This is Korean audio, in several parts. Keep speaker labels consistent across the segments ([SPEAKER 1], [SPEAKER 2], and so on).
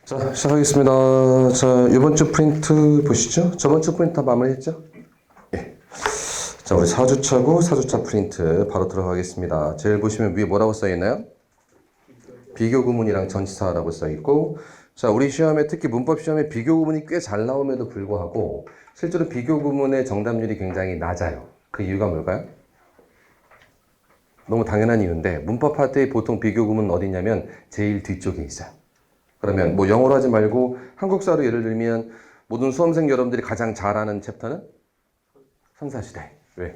[SPEAKER 1] 자, 시작하겠습니다. 자, 이번 주 프린트 보시죠. 저번 주 프린트 다 마무리했죠? 예. 자, 우리 4주차고 4주차 프린트 바로 들어가겠습니다. 제일 보시면 위에 뭐라고 써있나요? 비교 구문이랑 전치사라고 써있고, 자, 우리 시험에 특히 문법 시험에 비교 구문이 꽤 잘 나옴에도 불구하고 실제로 비교 구문의 정답률이 굉장히 낮아요. 그 이유가 뭘까요? 너무 당연한 이유인데 문법 파트에 보통 비교 구문은 어디 있냐면 제일 뒤쪽에 있어요. 그러면 뭐 영어로 하지 말고 한국사로 예를 들면 모든 수험생 여러분들이 가장 잘 아는 챕터는 선사시대. 왜?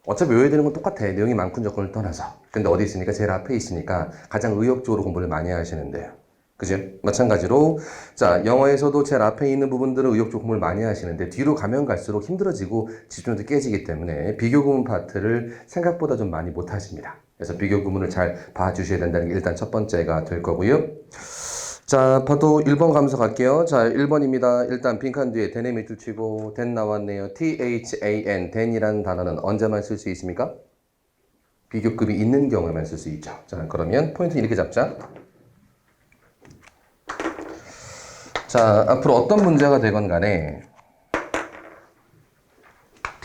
[SPEAKER 1] 어차피 외워야 되는 건 똑같아. 내용이 많군 적군을 떠나서. 근데 어디 있으니까 제일 앞에 있으니까 가장 의욕적으로 공부를 많이 하시는데요. 그죠? 마찬가지로 자, 영어에서도 제일 앞에 있는 부분들은 의욕적으로 공부를 많이 하시는데 뒤로 가면 갈수록 힘들어지고 집중력도 깨지기 때문에 비교 구문 파트를 생각보다 좀 많이 못 하십니다. 그래서 비교 구문을 잘 봐주셔야 된다는 게 일단 첫 번째가 될 거고요. 자, 바로 1번 감사 갈게요. 자, 1번입니다. 일단 빈칸 뒤에 then의 밑줄 치고 then 나왔네요. THAN, then이라는 단어는 언제만 쓸 수 있습니까? 비교급이 있는 경우에만 쓸 수 있죠. 자, 그러면 포인트는 이렇게 잡자. 자, 앞으로 어떤 문제가 되건 간에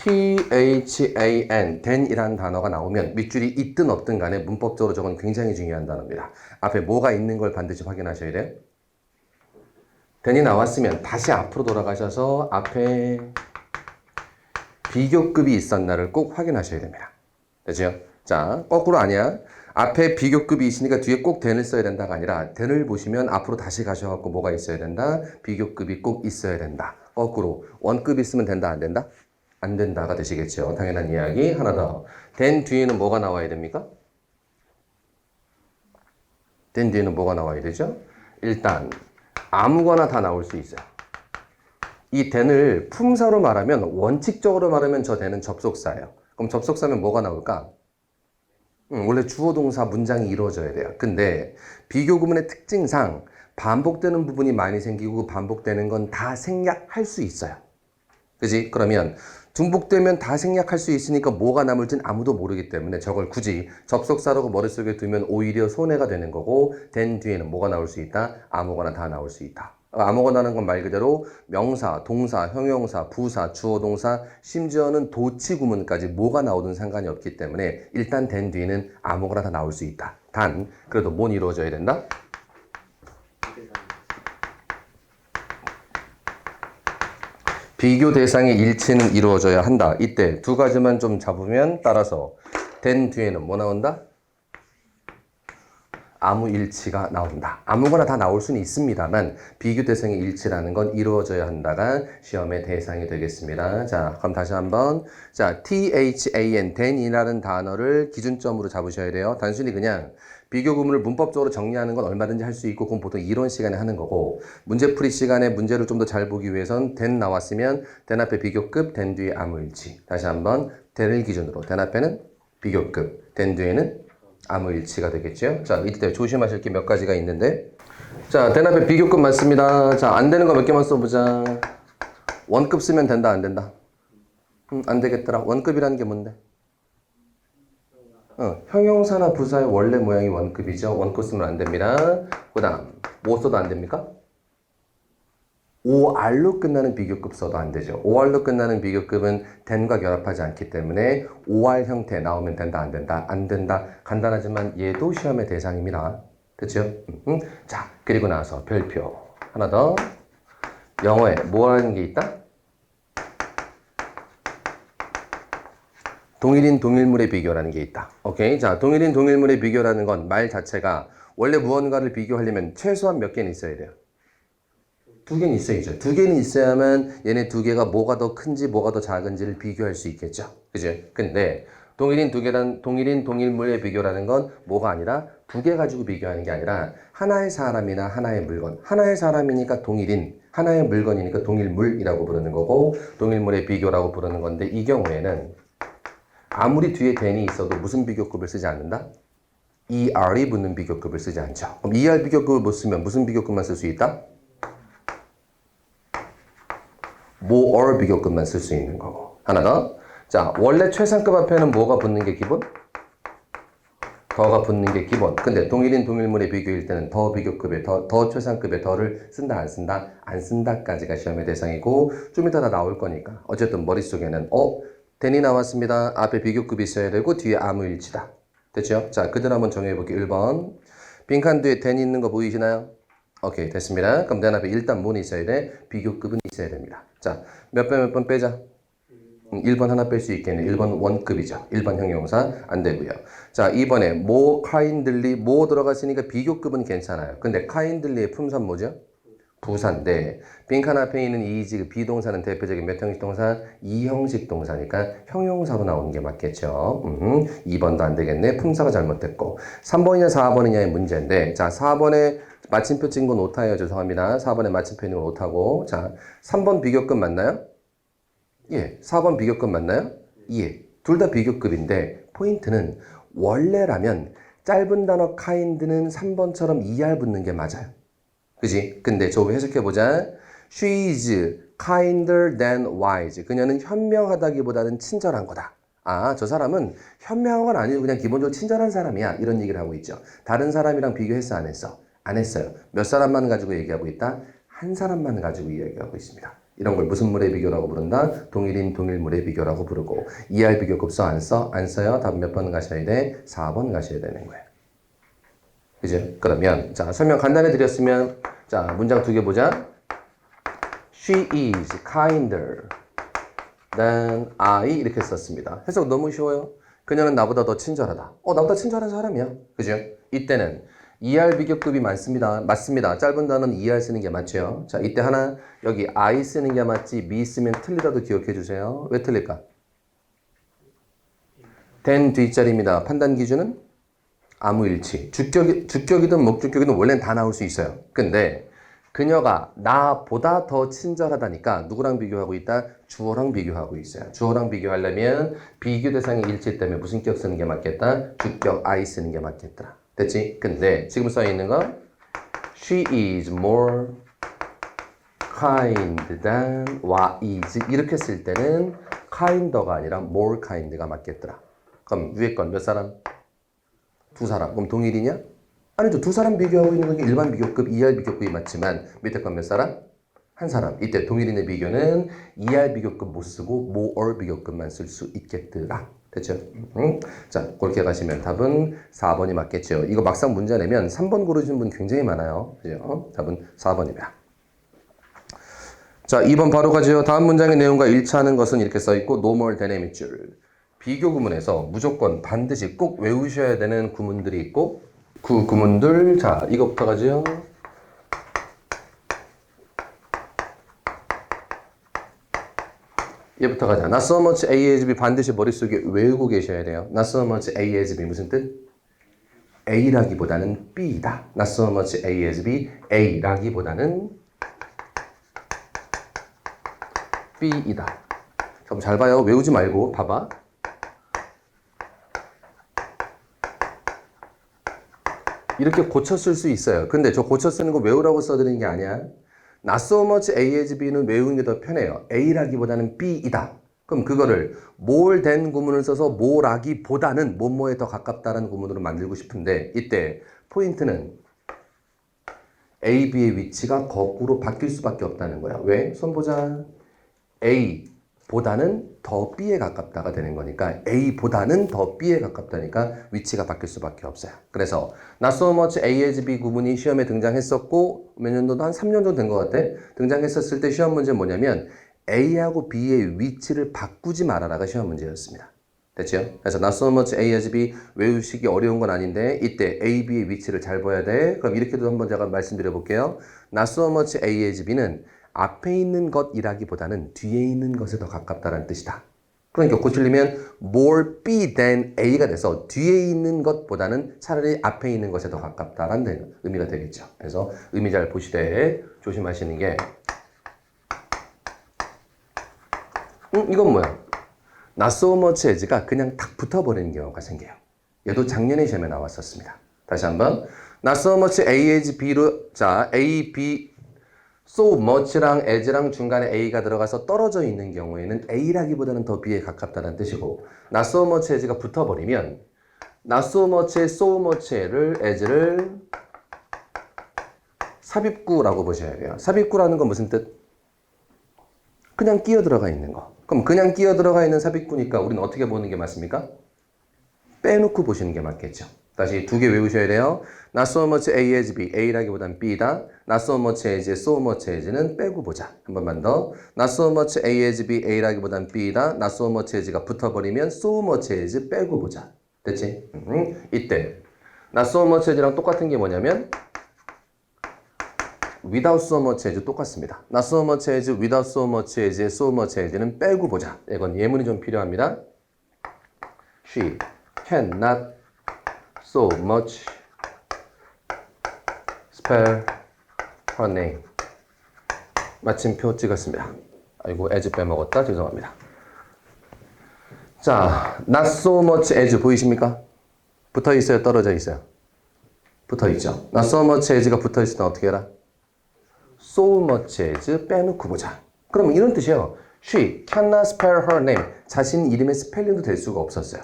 [SPEAKER 1] THAN, then이라는 단어가 나오면 밑줄이 있든 없든 간에 문법적으로 저건 굉장히 중요한 단어입니다. 앞에 뭐가 있는 걸 반드시 확인하셔야 돼요. then이 나왔으면 다시 앞으로 돌아가셔서 앞에 비교급이 있었나를 꼭 확인하셔야 됩니다. 되죠? 자, 거꾸로 아니야. 앞에 비교급이 있으니까 뒤에 꼭 then을 써야 된다가 아니라 then을 보시면 앞으로 다시 가셔갖고 뭐가 있어야 된다? 비교급이 꼭 있어야 된다. 거꾸로 원급 있으면 된다 안 된다? 안 된다가 되시겠죠. 당연한 이야기. 하나 더. then 뒤에는 뭐가 나와야 됩니까? then 뒤에는 뭐가 나와야 되죠? 일단 아무거나 다 나올 수 있어요. 이 then을 품사로 말하면 원칙적으로 말하면 저 then은 접속사예요. 그럼 접속사면 뭐가 나올까? 원래 주어 동사 문장이 이루어져야 돼요. 근데 비교 구문의 특징상 반복되는 부분이 많이 생기고 반복되는 건 다 생략할 수 있어요. 그지? 그러면 중복되면 다 생략할 수 있으니까 뭐가 남을진 아무도 모르기 때문에 저걸 굳이 접속사라고 머릿속에 두면 오히려 손해가 되는 거고 then 뒤에는 뭐가 나올 수 있다? 아무거나 다 나올 수 있다. 아무거나는 건 말 그대로 명사, 동사, 형용사, 부사, 주어 동사, 심지어는 도치 구문까지 뭐가 나오든 상관이 없기 때문에 일단 then 뒤에는 아무거나 다 나올 수 있다. 단 그래도 뭔 이루어져야 된다? 비교 대상의 일치는 이루어져야 한다. 이때 두 가지만 좀 잡으면 따라서 then 뒤에는 뭐 나온다? 아무 일치가 나온다. 아무거나 다 나올 수는 있습니다만 비교 대상의 일치라는 건 이루어져야 한다가 시험의 대상이 되겠습니다. 자, 그럼 다시 한번 자, THAN, then이라는 단어를 기준점으로 잡으셔야 돼요. 단순히 그냥 비교 구문을 문법적으로 정리하는 건 얼마든지 할 수 있고 그건 보통 이론 시간에 하는 거고 문제풀이 시간에 문제를 좀 더 잘 보기 위해선 then 나왔으면 then 앞에 비교급, then 뒤에 아무 일치. 다시 한번 then을 기준으로 then 앞에는 비교급, then 뒤에는 아무 일치가 되겠죠. 자, 이때 조심하실 게 몇 가지가 있는데 자, then 앞에 비교급 맞습니다. 자, 안 되는 거 몇 개만 써보자. 원급 쓰면 된다 안 된다? 안 되겠더라. 원급이라는 게 뭔데? 형용사나 부사의 원래 모양이 원급이죠. 원급 쓰면 안 됩니다. 그 다음 뭐 써도 안 됩니까? OR로 끝나는 비교급 써도 안 되죠. OR로 끝나는 비교급은 then과 결합하지 않기 때문에 OR 형태 나오면 된다 안 된다? 안 된다. 간단하지만 얘도 시험의 대상입니다. 그렇죠? 자, 그리고 나서 별표 하나 더. 영어에 뭐 하는 게 있다? 동일인 동일물의 비교라는 게 있다. 오케이? 자, 동일인 동일물의 비교라는 건 말 자체가 원래 무언가를 비교하려면 최소한 몇 개는 있어야 돼요. 두 개는 있어야죠. 두 개는 있어야만 얘네 두 개가 뭐가 더 큰지 뭐가 더 작은지를 비교할 수 있겠죠. 그죠? 근데 동일인 동일물의 비교라는 건 뭐가 아니라 두 개 가지고 비교하는 게 아니라 하나의 사람이나 하나의 물건. 하나의 사람이니까 동일인, 하나의 물건이니까 동일물이라고 부르는 거고 동일물의 비교라고 부르는 건데 이 경우에는 아무리 뒤에 then이 있어도 무슨 비교급을 쓰지 않는다? ER이 붙는 비교급을 쓰지 않죠. 그럼 ER 비교급을 못 쓰면 무슨 비교급만 쓸 수 있다? more 비교급만 쓸 수 있는 거고. 하나 더. 자, 원래 최상급 앞에는 뭐가 붙는 게 기본? 더가 붙는 게 기본. 근데 동일인 동일물의 비교일 때는 더 비교급에 더 최상급의 더를 쓴다 안 쓴다? 안 쓴다까지가 시험의 대상이고 좀 이따 다 나올 거니까 어쨌든 머릿속에는 den이 나왔습니다. 앞에 비교급이 있어야 되고 뒤에 아무일치다. 됐죠? 자, 그대로 한번 정해볼게요. 1번. 빈칸 뒤에 den이 있는 거 보이시나요? 오케이, 됐습니다. 그럼 den 앞에 일단 뭐는 있어야 돼? 비교급은 있어야 됩니다. 자, 몇 번 빼자. 1번 하나 뺄 수 있겠네. 1번 원급이죠. 1번 형용사 안 되고요. 자, 2번에 kindly 들어갔으니까 비교급은 괜찮아요. 근데 kindly의 품사는 뭐죠? 부사인데 빈칸 앞에 있는 이 비동사는 대표적인 몇 형식 동사? 2형식 동사니까 형용사로 나오는 게 맞겠죠. 2번도 안 되겠네. 품사가 잘못됐고 3번이냐 4번이냐의 문제인데 자, 4번에 마침표 찍은 건 오타예요. 죄송합니다. 4번에 마침표 있는 건 오타고 자, 3번 비교급 맞나요? 예. 4번 비교급 맞나요? 예. 둘 다 비교급인데 포인트는 원래라면 짧은 단어 kind는 3번처럼 ER 붙는 게 맞아요. 그지? 근데 저 해석해보자. She is kinder than wise. 그녀는 현명하다기보다는 친절한 거다. 아, 저 사람은 현명한 건 아니고 그냥 기본적으로 친절한 사람이야. 이런 얘기를 하고 있죠. 다른 사람이랑 비교했어? 안 했어? 안 했어요. 몇 사람만 가지고 얘기하고 있다? 한 사람만 가지고 이야기하고 있습니다. 이런 걸 무슨 물의 비교라고 부른다? 동일인 동일물의 비교라고 부르고 ER 비교급 써? 안 써? 안 써요? 답 몇 번 가셔야 돼? 4번 가셔야 되는 거예요. 그죠? 그러면 자 설명 간단히 드렸으면 자 문장 두 개 보자. She is kinder than I 이렇게 썼습니다. 해석 너무 쉬워요. 그녀는 나보다 더 친절하다. 나보다 친절한 사람이야. 그죠? 이때는 ER 비교급이 많습니다. 맞습니다. 짧은 단어는 ER 쓰는 게 맞죠. 자 이때 하나 여기 I 쓰는 게 맞지 me 쓰면 틀리다도 기억해 주세요. 왜 틀릴까? than 뒷자리입니다. 판단 기준은 아무일치. 주격이든 목주격이든 원래는 다 나올 수 있어요. 근데 그녀가 나보다 더 친절하다니까 누구랑 비교하고 있다? 주어랑 비교하고 있어요. 주어랑 비교하려면 비교 대상이 일치 때문에 무슨 격 쓰는 게 맞겠다? 주격 I 쓰는 게 맞겠더라. 됐지? 근데 지금 써 있는 건 She is more kind than wise 이렇게 쓸 때는 kinder가 아니라 more kind가 맞겠더라. 그럼 위에 건 몇 사람? 두 사람. 그럼 동일이냐? 아니죠. 두 사람 비교하고 있는 게 일반 비교급, ER 비교급이 맞지만 밑에 건 몇 사람? 한 사람. 이때 동일인의 비교는 ER 비교급 못 쓰고 more 비교급만 쓸 수 있겠더라. 됐죠? 자, 그렇게 가시면 답은 4번이 맞겠죠. 이거 막상 문제 내면 3번 고르시는 분 굉장히 많아요. 그죠? 답은 4번입니다. 자, 2번 바로 가죠. 다음 문장의 내용과 일치하는 것은 이렇게 써있고 no more than 밑줄. 비교 구문에서 무조건 반드시 꼭 외우셔야 되는 구문들이 있고 그 구문들 자 이거부터 가죠. 얘부터 가자. Not so much A as B 반드시 머릿속에 외우고 계셔야 돼요. Not so much A as B 무슨 뜻? A라기보다는 B이다. Not so much A as B A라기보다는 B이다. 그럼 잘 봐요. 외우지 말고 봐봐. 이렇게 고쳐 쓸 수 있어요. 근데 저 고쳐 쓰는 거 외우라고 써드리는 게 아니야. Not so much A as B는 외우는 게 더 편해요. A라기보다는 B이다. 그럼 그거를 more than 구문을 써서 more라기보다는 뭐뭐에 더 가깝다는 구문으로 만들고 싶은데 이때 포인트는 A, B의 위치가 거꾸로 바뀔 수밖에 없다는 거야. 왜? 손 보자. A보다는 더 B에 가깝다가 되는 거니까 A보다는 더 B에 가깝다니까 위치가 바뀔 수밖에 없어요. 그래서 Not so much A as B 구문이 시험에 등장했었고 몇 년도도 한 3년 정도 된 것 같아. 등장했었을 때 시험 문제는 뭐냐면 A하고 B의 위치를 바꾸지 말아라가 시험 문제였습니다. 됐죠? 그래서 Not so much A as B 외우시기 어려운 건 아닌데 이때 A, B의 위치를 잘 봐야 돼. 그럼 이렇게도 한번 제가 말씀드려 볼게요. Not so much A as B는 앞에 있는 것이라기보다는 뒤에 있는 것에 더 가깝다는 뜻이다. 그러니까 고치려면 more B than A가 돼서 뒤에 있는 것보다는 차라리 앞에 있는 것에 더 가깝다라는 의미가 되겠죠. 그래서 의미 잘 보시되 조심하시는 게 이건 뭐야? Not so much as가 그냥 탁 붙어버리는 경우가 생겨요. 얘도 작년에 시험에 나왔었습니다. 다시 한번 Not so much A as B로 자 A, B so much랑 as랑 중간에 A가 들어가서 떨어져 있는 경우에는 A라기보다는 더 B에 가깝다는 뜻이고 Not so much as가 붙어버리면 not so much의 so much를 as를 삽입구라고 보셔야 돼요. 삽입구라는 건 무슨 뜻? 그냥 끼어 들어가 있는 거. 그럼 그냥 끼어 들어가 있는 삽입구니까 우리는 어떻게 보는 게 맞습니까? 빼놓고 보시는 게 맞겠죠. 다시 두 개 외우셔야 돼요. Not so much A as B. A라기보단 B다. Not so much as, so much as는 빼고 보자. 한 번만 더. Not so much A as B. A라기보단 B다. Not so much as가 붙어버리면 so much as 빼고 보자. 됐지? 이때 Not so much as랑 똑같은 게 뭐냐면 without so much as 똑같습니다. Not so much as, without so much as, so much as는 빼고 보자. 이건 예문이 좀 필요합니다. She cannot so much spell her name. 마침표 찍었습니다. 아이고, as 빼먹었다. 죄송합니다. 자, not so much as 보이십니까? 붙어 있어요? 떨어져 있어요? 붙어 있죠. not so much as가 붙어 있을 때 어떻게 해라? so much as 빼놓고 보자. 그러면 이런 뜻이에요. She cannot spell her name. 자신 이름의 스펠링도 될 수가 없었어요.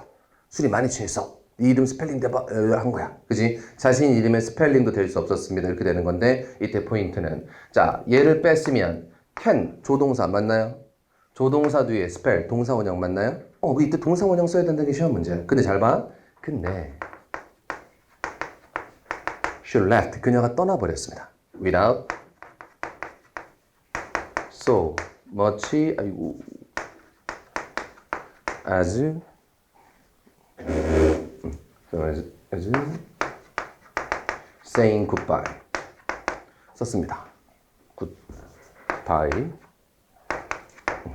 [SPEAKER 1] 술이 많이 취했어. 네 이름 스펠링 대박 한 거야. 그지? 자신 이름의 스펠링도 될 수 없었습니다. 이렇게 되는 건데 이때 포인트는 자, 얘를 뺐으면 can 조동사 맞나요? 조동사 뒤에 spell 동사 원형 맞나요? 이때 동사 원형 써야 된다는 게 쉬운 문제야. 근데 잘 봐. 근데 she left. 그녀가 떠나버렸습니다. without so much 아이고 as saying goodbye 썼습니다. goodbye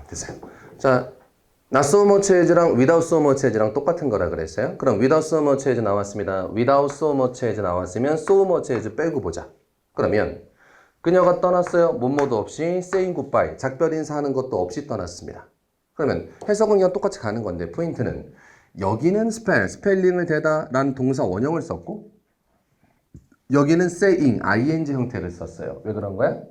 [SPEAKER 1] 됐어요. 자, not so much as랑 without so much as랑 똑같은 거라 그랬어요. 그럼 without so much as 나왔습니다. without so much as 나왔으면 so much as 빼고 보자. 그러면 그녀가 떠났어요. 뭐뭐도 없이 saying goodbye 작별 인사하는 것도 없이 떠났습니다. 그러면 해석은 그냥 똑같이 가는 건데 포인트는 여기는 스펠링을 대다 라는 동사 원형을 썼고 여기는 saying, ing 형태를 썼어요. 왜 그런 거야?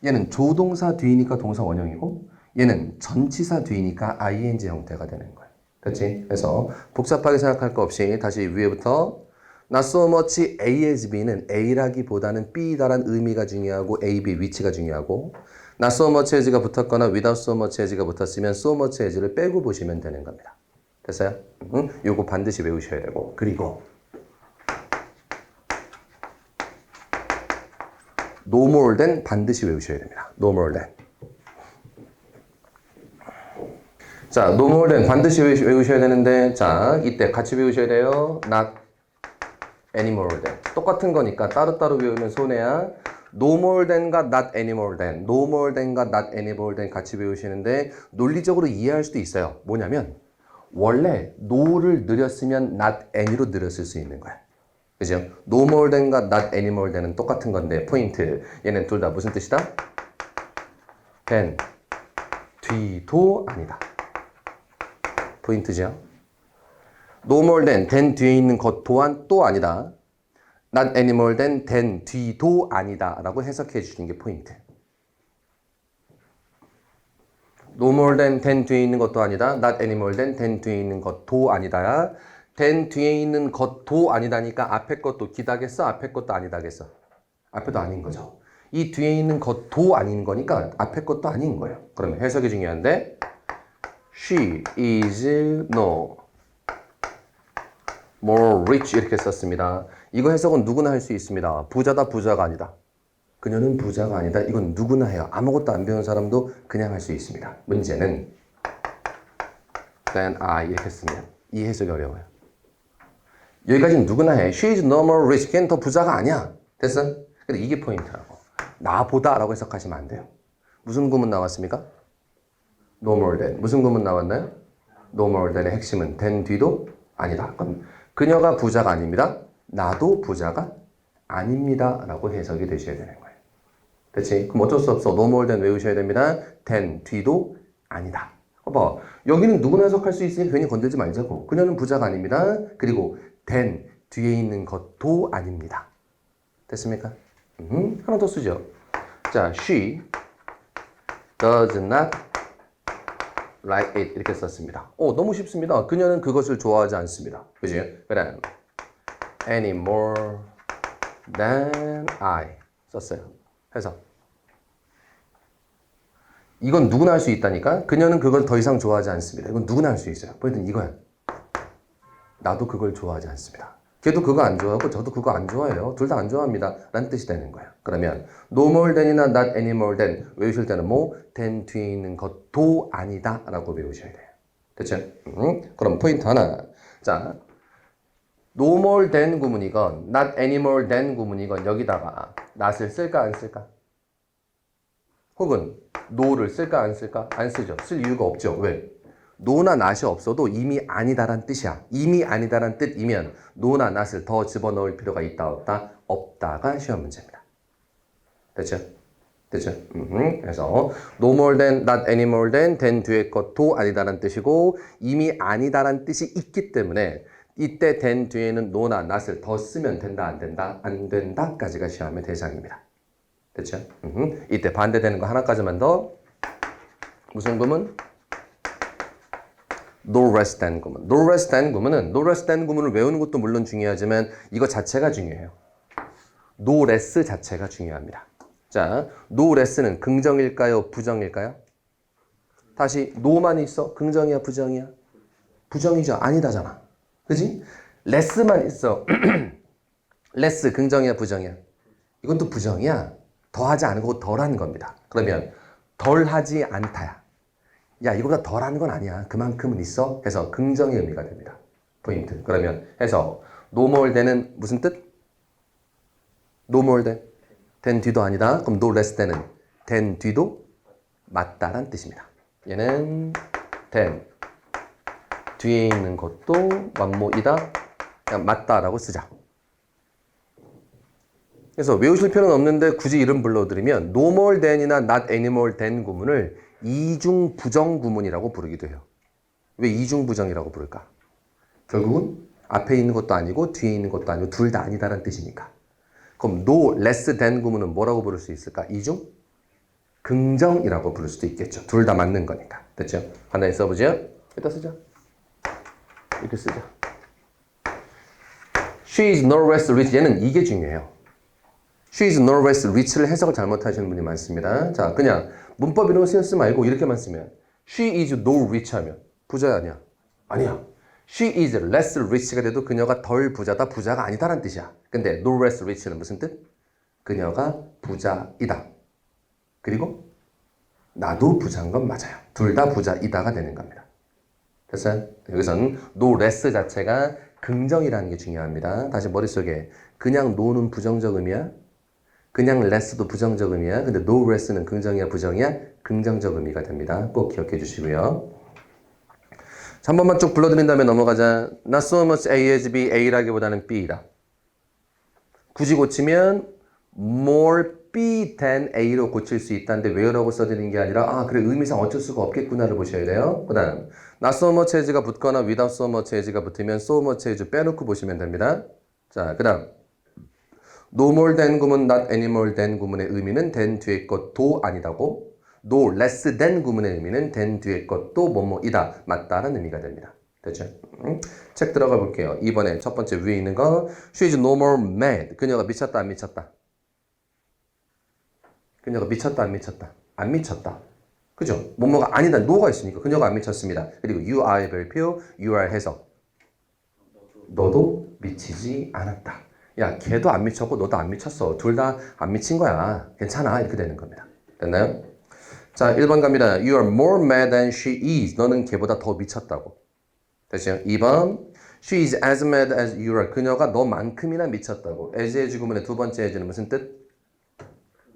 [SPEAKER 1] 얘는 조동사 뒤이니까 동사 원형이고 얘는 전치사 뒤이니까 ing 형태가 되는 거예요. 그렇지? 그래서 복잡하게 생각할 거 없이 다시 위에부터 not so much A as B는 A라기보다는 B다란 의미가 중요하고 A, B 위치가 중요하고 not so much as가 붙었거나 without so much as가 붙었으면 so much as를 빼고 보시면 되는 겁니다. 됐어요? 요거 반드시 외우셔야 되고 그리고 no more than 반드시 외우셔야 됩니다. no more than 자, no more than 반드시 외우셔야 되는데 자, 이때 같이 외우셔야 돼요. not any more than 똑같은 거니까 따로따로 외우면 손해야. no more than과 not any more than no more than과 not any more than 같이 외우시는데 논리적으로 이해할 수도 있어요. 뭐냐면 원래 no를 늘렸으면 not any로 늘렸을 수 있는 거야. 그죠? no more than과 not any more than은 똑같은 건데 포인트 얘는 둘 다 무슨 뜻이다? than 뒤도 아니다. 포인트죠? no more than 뒤에 있는 것 또한 또 아니다. not any more than 뒤도 아니다 라고 해석해 주시는 게 포인트. no more than 뒤에 있는 것도 아니다. not any more than 뒤에 있는 것도 아니다. than 뒤에 있는 것도 아니다니까 앞에 것도 기다겠어? 앞에 것도 아니다겠어? 앞에도 아닌 거죠. 이 뒤에 있는 것도 아닌 거니까 앞에 것도 아닌 거예요. 그러면 해석이 중요한데 she is no more rich 이렇게 썼습니다. 이거 해석은 누구나 할 수 있습니다. 부자다 부자가 아니다. 그녀는 부자가 아니다. 이건 누구나 해요. 아무것도 안 배운 사람도 그냥 할 수 있습니다. 문제는 than I 이렇게 쓰면 이 해석이 어려워요. 여기까지는 누구나 해. She is no more rich. 걔는 더 부자가 아니야. 됐어? 근데 이게 포인트라고. 나보다 라고 해석하시면 안 돼요. 무슨 구문 나왔습니까? no more than. 무슨 구문 나왔나요? no more than의 핵심은 than 뒤도 아니다. 그럼 그녀가 부자가 아닙니다. 나도 부자가 아닙니다. 라고 해석이 되셔야 되는 거예요. 됐지? 그럼 어쩔 수 없어. no more than 외우셔야 됩니다. than 뒤도 아니다. 봐봐. 여기는 누구나 해석할 수 있으니 괜히 건들지 말자고. 그녀는 부자가 아닙니다. 그리고 than 뒤에 있는 것도 아닙니다. 됐습니까? 하나 더 쓰죠. 자, she does not like it 이렇게 썼습니다. 너무 쉽습니다. 그녀는 그것을 좋아하지 않습니다. 그지? 그래. any more than I 썼어요. 해서 이건 누구나 할 수 있다니까? 그녀는 그걸 더 이상 좋아하지 않습니다. 이건 누구나 할 수 있어요. 포인트는 이거야. 나도 그걸 좋아하지 않습니다. 걔도 그거 안 좋아하고 저도 그거 안 좋아해요. 둘 다 안 좋아합니다. 라는 뜻이 되는 거예요. 그러면 no more than이나 not any more than 외우실 때는 뭐 than 뒤에 있는 것도 아니다 라고 외우셔야 돼요. 됐죠? 그럼 포인트 하나. 자, no more than 구문이건 not any more than 구문이건 여기다가 not을 쓸까 안 쓸까? 혹은 no를 쓸까 안 쓸까? 안 쓰죠. 쓸 이유가 없죠. 왜? no나 not이 없어도 이미 아니다란 뜻이야. 이미 아니다란 뜻이면 no나 not을 더 집어넣을 필요가 있다 없다? 없다가 시험 문제입니다. 됐죠? 됐죠? 그래서 no more than, not any more than 뒤에 것도 아니다란 뜻이고 이미 아니다란 뜻이 있기 때문에 이때 than 뒤에는 no나 not을 더 쓰면 된다 안 된다? 안 된다까지가 시험의 대상입니다. 됐죠? 이때 반대되는 거 하나까지만 더. 무슨 구문? no less than 구문. no less than 구문은 no less than 구문을 외우는 것도 물론 중요하지만 이거 자체가 중요해요. no less 자체가 중요합니다. 자, no less는 긍정일까요? 부정일까요? 다시 no만 있어? 긍정이야? 부정이야? 부정이죠. 아니다잖아. 그지? less만 있어. less 긍정이야? 부정이야? 이건 또 부정이야. 더하지 않고 덜한 겁니다. 그러면 덜하지 않다야. 야, 이거보다 덜한 건 아니야. 그만큼은 있어. 해서 긍정의 의미가 됩니다. 포인트. 그러면 해서 no more than은 무슨 뜻? no more than. than 뒤도 아니다. 그럼 no less than은 than 뒤도 맞다란 뜻입니다. 얘는 than 뒤에 있는 것도 맞모이다. 그냥 맞다라고 쓰자. 그래서 외우실 필요는 없는데 굳이 이름 불러드리면 no more than이나 not any more than 구문을 이중 부정 구문이라고 부르기도 해요. 왜 이중 부정이라고 부를까? 결국은 앞에 있는 것도 아니고 뒤에 있는 것도 아니고 둘 다 아니다라는 뜻이니까. 그럼 no less than 구문은 뭐라고 부를 수 있을까? 이중 긍정이라고 부를 수도 있겠죠. 둘 다 맞는 거니까. 됐죠? 간단히 써보죠. 이따 쓰자. 이렇게 쓰자. She is no less rich. 얘는 이게 중요해요. She is no less rich를 해석을 잘못하시는 분이 많습니다. 자, 그냥 문법 이런 거 신경 쓰지 말고 이렇게만 쓰면 She is no rich 하면 부자 아니야? 아니야. She is less rich가 돼도 그녀가 덜 부자다, 부자가 아니다라는 뜻이야. 근데 no less rich는 무슨 뜻? 그녀가 부자이다. 그리고 나도 부자인 건 맞아요. 둘 다 부자이다가 되는 겁니다. 됐어요? 여기서는 no less 자체가 긍정이라는 게 중요합니다. 다시 머릿속에 그냥 no는 부정적 의미야? 그냥 less도 부정적 의미야. 근데 no less는 긍정이야, 부정이야? 긍정적 의미가 됩니다. 꼭 기억해 주시고요. 자, 한 번만 쭉 불러드린 다음에 넘어가자. Not so much A as B, A라기보다는 B다. 굳이 고치면 more B than A로 고칠 수 있다는데 where라고 써드린 게 아니라 그래 의미상 어쩔 수가 없겠구나를 보셔야 돼요. 그 다음 not so much as가 붙거나 without so much as가 붙으면 so much as 빼놓고 보시면 됩니다. 자, 그 다음 no more than 구문, not any more than 구문의 의미는 than 뒤에 것도 아니다고. no less than 구문의 의미는 than 뒤에 것도 뭐뭐이다. 맞다라는 의미가 됩니다. 됐죠? 책 들어가 볼게요. 이번에 첫 번째 위에 있는 거 She is no more mad. 그녀가 미쳤다 안 미쳤다? 그녀가 미쳤다 안 미쳤다? 안 미쳤다. 그죠? 뭐뭐가 아니다. no가 있으니까 그녀가 안 미쳤습니다. 그리고 you are의 별표, you are 해석. 너도 미치지 않았다. 야, 걔도 안 미쳤고 너도 안 미쳤어. 둘 다 안 미친 거야. 괜찮아. 이렇게 되는 겁니다. 됐나요? 자, 1번 갑니다. You are more mad than she is. 너는 걔보다 더 미쳤다고. 됐죠? 2번 She is as mad as you are. 그녀가 너만큼이나 미쳤다고. as 구문의 두 번째 as는 무슨 뜻?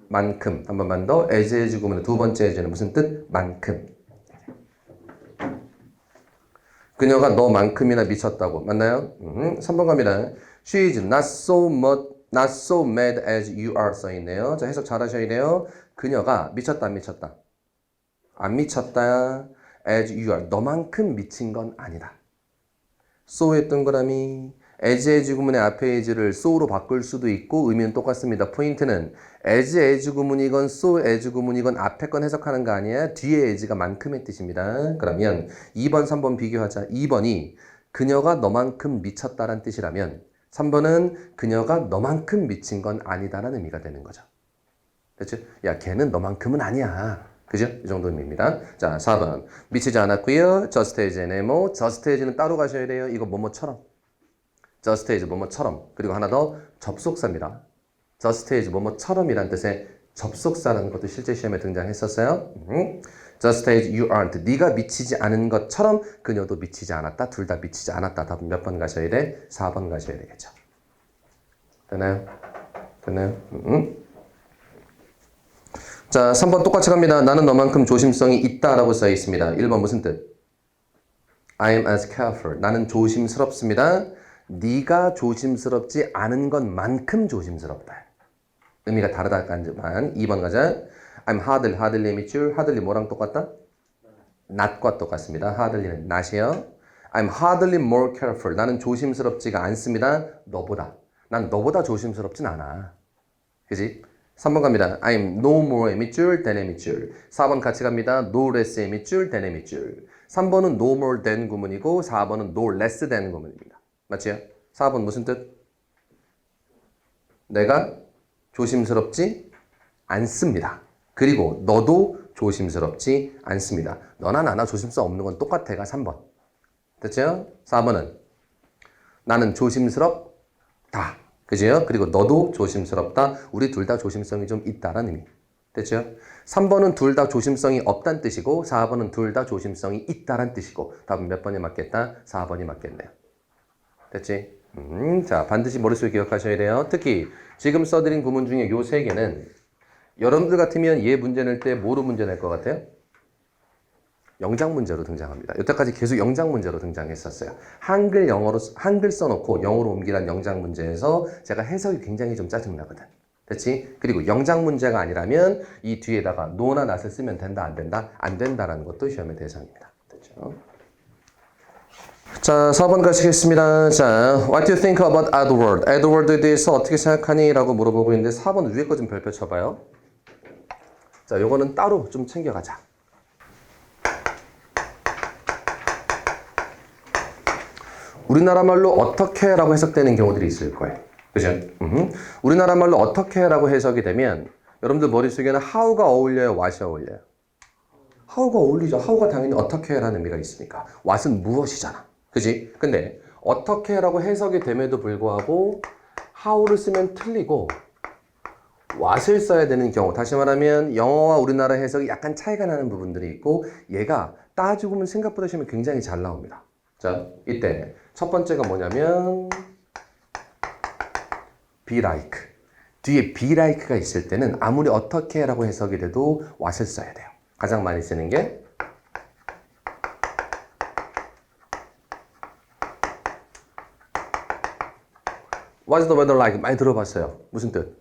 [SPEAKER 1] 만큼. 한 번만 더. as 구문의 두 번째 as는 무슨 뜻? 만큼. 그녀가 너만큼이나 미쳤다고. 맞나요? 3번 갑니다. She is not so mad as you are 써있네요. 자, 해석 잘 하셔야 돼요. 그녀가 미쳤다 안 미쳤다? 안 미쳤다. as you are. 너만큼 미친 건 아니다. so의 동그라미, as 구문의 앞에 as를 so로 바꿀 수도 있고 의미는 똑같습니다. 포인트는 as 구문이건 so as 구문이건 앞에 건 해석하는 거 아니야. 뒤에 as가 만큼의 뜻입니다. 그러면 2번, 3번 비교하자. 2번이 그녀가 너만큼 미쳤다란 뜻이라면 3번은 그녀가 너만큼 미친 건 아니다라는 의미가 되는 거죠. 됐죠? 야, 걔는 너만큼은 아니야. 그죠? 이 정도 의미입니다. 자, 4번. 미치지 않았고요. just as an ammo. just as는 따로 가셔야 돼요. 이거 뭐뭐처럼. just as 뭐뭐처럼. 그리고 하나 더 접속사입니다. just as 뭐뭐처럼이란 뜻의 접속사라는 것도 실제 시험에 등장했었어요. just as you aren't. 네가 미치지 않은 것처럼 그녀도 미치지 않았다. 둘 다 미치지 않았다. 답은 몇 번 가셔야 돼? 4번 가셔야 되겠죠. 되나요? 되나요? 자, 3번 똑같이 갑니다. 나는 너만큼 조심성이 있다라고 써 있습니다. 1번 무슨 뜻? I am as careful. 나는 조심스럽습니다. 네가 조심스럽지 않은 것만큼 조심스럽다. 의미가 다르다까지만 2번 가자. I'm hardly immature. hardly 뭐랑 똑같다? not과 똑같습니다. hardly는 not이요. I'm hardly more careful. 나는 조심스럽지가 않습니다. 너보다. 난 너보다 조심스럽진 않아. 그지? 3번 갑니다. I'm no more immature than immature. 4번 같이 갑니다. No less immature than immature. 3번은 no more than 구문이고 4번은 no less than 구문입니다. 맞지요? 4번 무슨 뜻? 내가 조심스럽지 않습니다. 그리고 너도 조심스럽지 않습니다. 너나 나나 조심성 없는 건 똑같아가 3번. 됐죠? 4번은 나는 조심스럽다. 그죠? 그리고 너도 조심스럽다. 우리 둘 다 조심성이 좀 있다라는 의미. 됐죠? 3번은 둘 다 조심성이 없다는 뜻이고 4번은 둘 다 조심성이 있다라는 뜻이고 답은 몇 번이 맞겠다? 4번이 맞겠네요. 됐지? 자, 반드시 머릿속에 기억하셔야 돼요. 특히 지금 써드린 구문 중에 요 세 개는 여러분들 같으면 얘 문제 낼 때 뭐로 문제 낼 것 같아요? 영장 문제로 등장합니다. 여태까지 계속 영장 문제로 등장했었어요. 한글 써놓고 영어로 옮기란 영장 문제에서 제가 해석이 굉장히 좀 짜증나거든. 됐지? 그리고 영장 문제가 아니라면 이 뒤에다가 no나 not을 쓰면 된다, 안 된다? 안 된다라는 것도 시험의 대상입니다. 됐죠? 자, 4번 가시겠습니다. 자, what do you think about Edward? 에드워드에 대해서 어떻게 생각하니? 라고 물어보고 있는데 4번 위에 거 좀 별표 쳐봐요. 자, 요거는 따로 좀 챙겨가자. 우리나라 말로 어떻게 라고 해석되는 경우들이 있을 거예요. 그죠? 우리나라 말로 어떻게 라고 해석이 되면 여러분들 머릿속에는 how가 어울려요? what이 어울려요? how가 어울리죠. how가 당연히 어떻게 라는 의미가 있으니까. what은 무엇이잖아. 그지? 근데 어떻게 라고 해석이 됨에도 불구하고 how를 쓰면 틀리고 what을 써야 되는 경우. 다시 말하면 영어와 우리나라 해석이 약간 차이가 나는 부분들이 있고 얘가 따지고 보면 생각보다 시험에 굉장히 잘 나옵니다. 자, 이때 첫 번째가 뭐냐면 be like. 뒤에 be like가 있을 때는 아무리 어떻게 라고 해석이 돼도 what을 써야 돼요. 가장 많이 쓰는 게 What's the weather like? 많이 들어봤어요. 무슨 뜻?